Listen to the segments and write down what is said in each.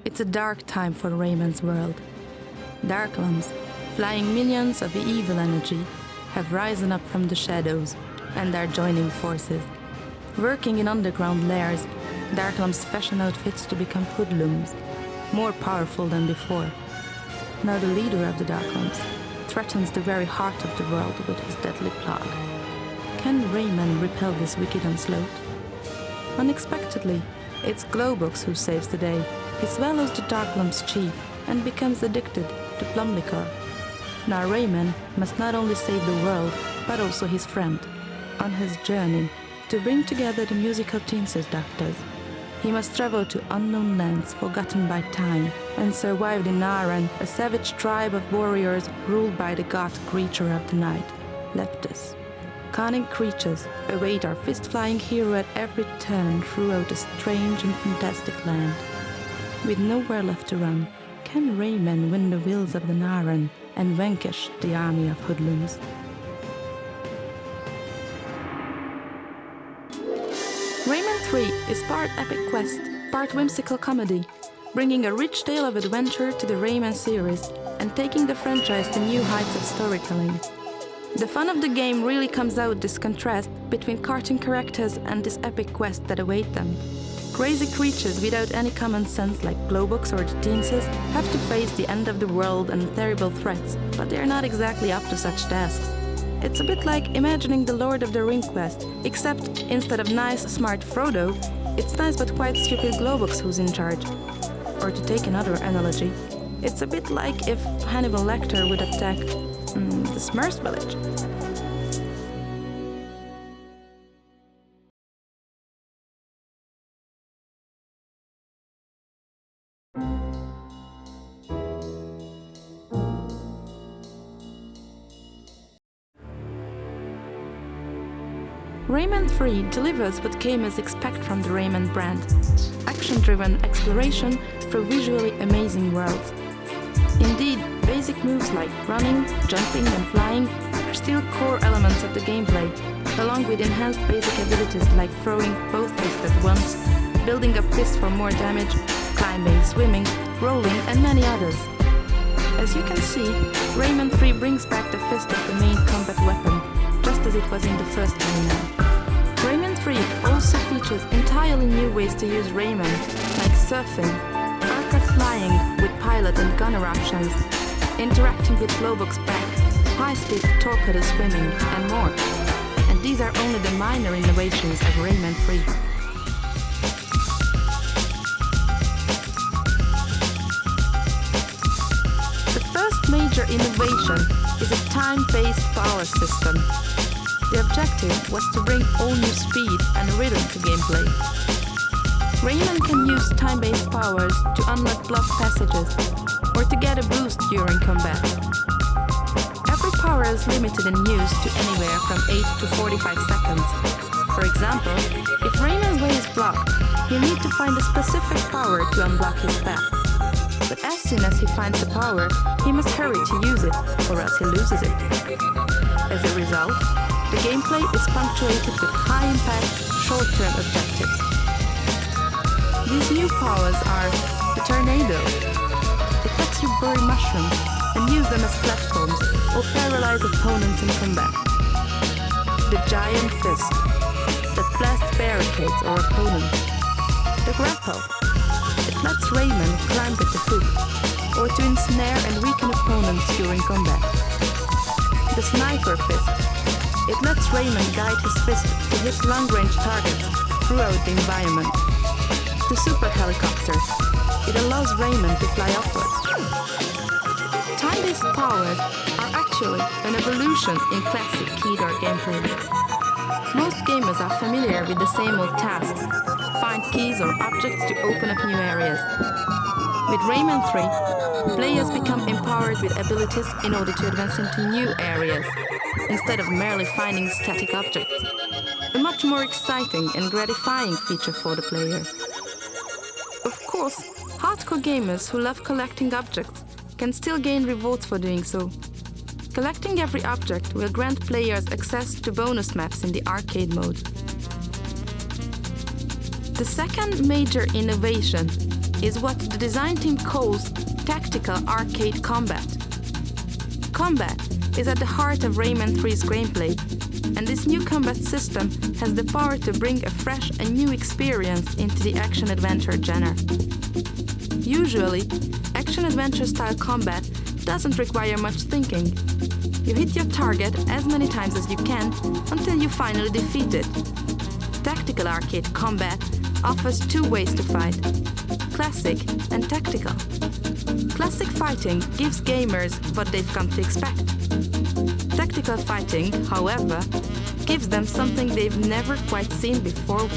It's a dark time for Rayman's world. Darklums, flying minions of evil energy, have risen up from the shadows and are joining forces. Working in underground lairs, Darklums fashion outfits to become hoodlums, more powerful than before. Now the leader of the Darklums threatens the very heart of the world with his deadly plague. Can Rayman repel this wicked onslaught? Unexpectedly, it's Glowbox who saves the day. He swallows the Darklum's chief and becomes addicted to plum liquor. Now Rayman must not only save the world, but also his friend. On his journey to bring together the musical teen seductors, he must travel to unknown lands forgotten by time and survive in Naren, a savage tribe of warriors ruled by the god creature of the night, Leptus. Cunning creatures await our fist-flying hero at every turn throughout a strange and fantastic land. With nowhere left to run, can Rayman win the wills of the Naren and vanquish the army of hoodlums? Rayman 3 is part epic quest, part whimsical comedy, bringing a rich tale of adventure to the Rayman series and taking the franchise to new heights of storytelling. The fun of the game really comes out this contrast between cartoon characters and this epic quest that await them. Crazy creatures without any common sense like Glowbox or the Teenses have to face the end of the world and terrible threats, but they are not exactly up to such tasks. It's a bit like imagining the Lord of the Ring quest, except instead of nice, smart Frodo, it's nice but quite stupid Glowbox who's in charge. Or to take another analogy, it's a bit like if Hannibal Lecter would attack the Smurfs village. Rayman 3 delivers what gamers expect from the Rayman brand: action-driven exploration through visually amazing worlds. Indeed, basic moves like running, jumping and flying are still core elements of the gameplay, along with enhanced basic abilities like throwing both fists at once, building up fists for more damage, climbing, swimming, rolling and many others. As you can see, Rayman 3 brings back the fist as the main combat weapon, just as it was in the first Rayman. Rayman 3 also features entirely new ways to use Rayman, like surfing, arcade flying with pilot and gunner options, interacting with Glowbox back, high-speed torpedo swimming, and more. And these are only the minor innovations of Rayman 3. The first major innovation is a time-based power system. The objective was to bring all new speed and rhythm to gameplay. Rayman can use time-based powers to unlock block passages or to get a boost during combat. Every power is limited in use to anywhere from 8 to 45 seconds. For example, if Rayman's way is blocked, he'll need to find a specific power to unblock his path. But as soon as he finds the power, he must hurry to use it, or else he loses it. As a result, the gameplay is punctuated with high-impact, short-term objectives. These new powers are the Tornado. It lets you bury mushrooms and use them as platforms or paralyze opponents in combat. The Giant Fist that blasts barricades or opponents. The Grapple. It lets Rayman climb with the hook or to ensnare and weaken opponents during combat. The Sniper Fist. It lets Rayman guide his fist to hit long-range targets throughout the environment. The Super Helicopter. It allows Rayman to fly upwards. Time-based powers are actually an evolution in classic keyboard gameplay. Most gamers are familiar with the same old tasks: find keys or objects to open up new areas. With Rayman 3, players become empowered with abilities in order to advance into new areas, instead of merely finding static objects. A much more exciting and gratifying feature for the player. Of course, hardcore gamers who love collecting objects can still gain rewards for doing so. Collecting every object will grant players access to bonus maps in the arcade mode. The second major innovation is what the design team calls tactical arcade combat. Combat is at the heart of Rayman 3's gameplay, and this new combat system has the power to bring a fresh and new experience into the action-adventure genre. Usually, action-adventure style combat doesn't require much thinking. You hit your target as many times as you can until you finally defeat it. Tactical arcade combat offers two ways to fight: classic and tactical. Classic fighting gives gamers what they've come to expect. Tactical fighting, however, gives them something they've never quite seen before.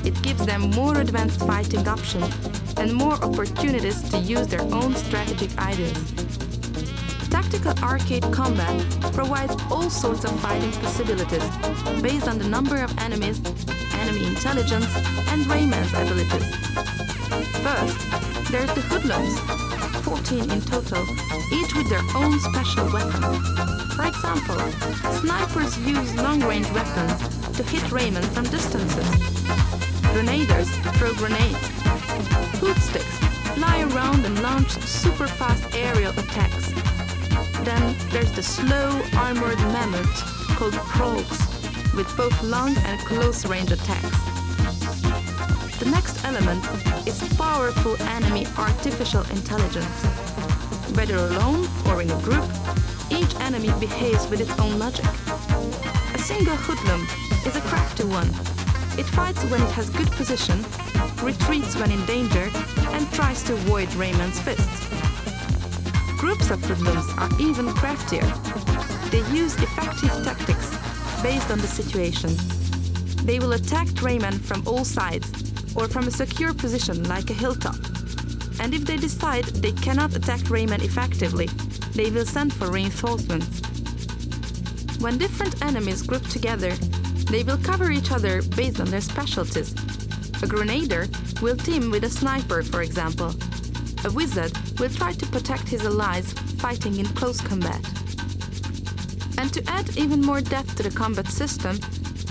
It gives them more advanced fighting options and more opportunities to use their own strategic ideas. Tactical arcade combat provides all sorts of fighting possibilities based on the number of enemies, enemy intelligence, and Rayman's abilities. First, there's the hoodlums, 14 in total, each with their own special weapon. For example, snipers use long-range weapons to hit Rayman from distances. Grenaders throw grenades. Hoodsticks fly around and launch super-fast aerial attacks. Then there's the slow, armored mammoths called Krogs, with both long and close-range attacks. The next element is powerful enemy artificial intelligence. Whether alone or in a group, each enemy behaves with its own logic. A single hoodlum is a crafty one. It fights when it has good position, retreats when in danger, and tries to avoid Rayman's fists. Groups of hoodlums are even craftier. They use effective tactics based on the situation. They will attack Rayman from all sides, or from a secure position like a hilltop. And if they decide they cannot attack Rayman effectively, they will send for reinforcements. When different enemies group together, they will cover each other based on their specialties. A grenader will team with a sniper, for example. A wizard will try to protect his allies fighting in close combat. And to add even more depth to the combat system,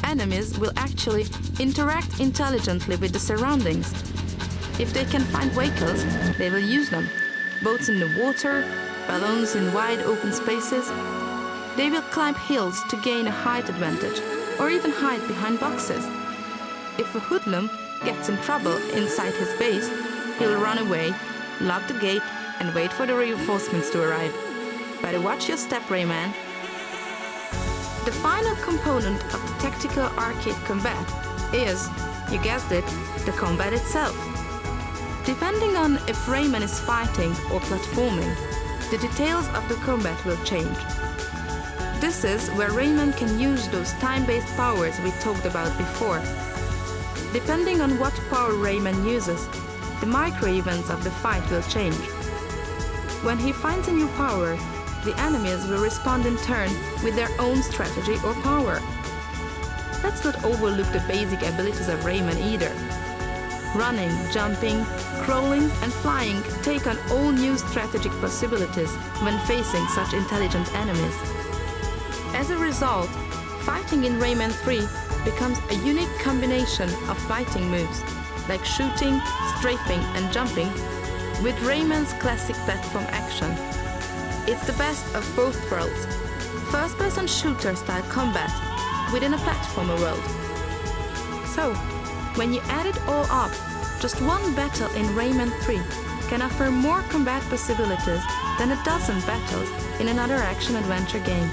enemies will actually interact intelligently with the surroundings. If they can find vehicles, they will use them. Boats in the water, balloons in wide open spaces. They will climb hills to gain a height advantage, or even hide behind boxes. If a hoodlum gets in trouble inside his base, he'll run away, lock the gate, and wait for the reinforcements to arrive. Better watch your step, Rayman. The final component of the tactical arcade combat is, you guessed it, the combat itself. Depending on if Rayman is fighting or platforming, the details of the combat will change. This is where Rayman can use those time-based powers we talked about before. Depending on what power Rayman uses, the micro-events of the fight will change. When he finds a new power, the enemies will respond in turn with their own strategy or power. Let's not overlook the basic abilities of Rayman either. Running, jumping, crawling, and flying take on all new strategic possibilities when facing such intelligent enemies. As a result, fighting in Rayman 3 becomes a unique combination of fighting moves, like shooting, strafing, and jumping, with Rayman's classic platform action. It's the best of both worlds. First-person shooter-style combat within a platformer world. So, when you add it all up, just one battle in Rayman 3 can offer more combat possibilities than a dozen battles in another action-adventure game.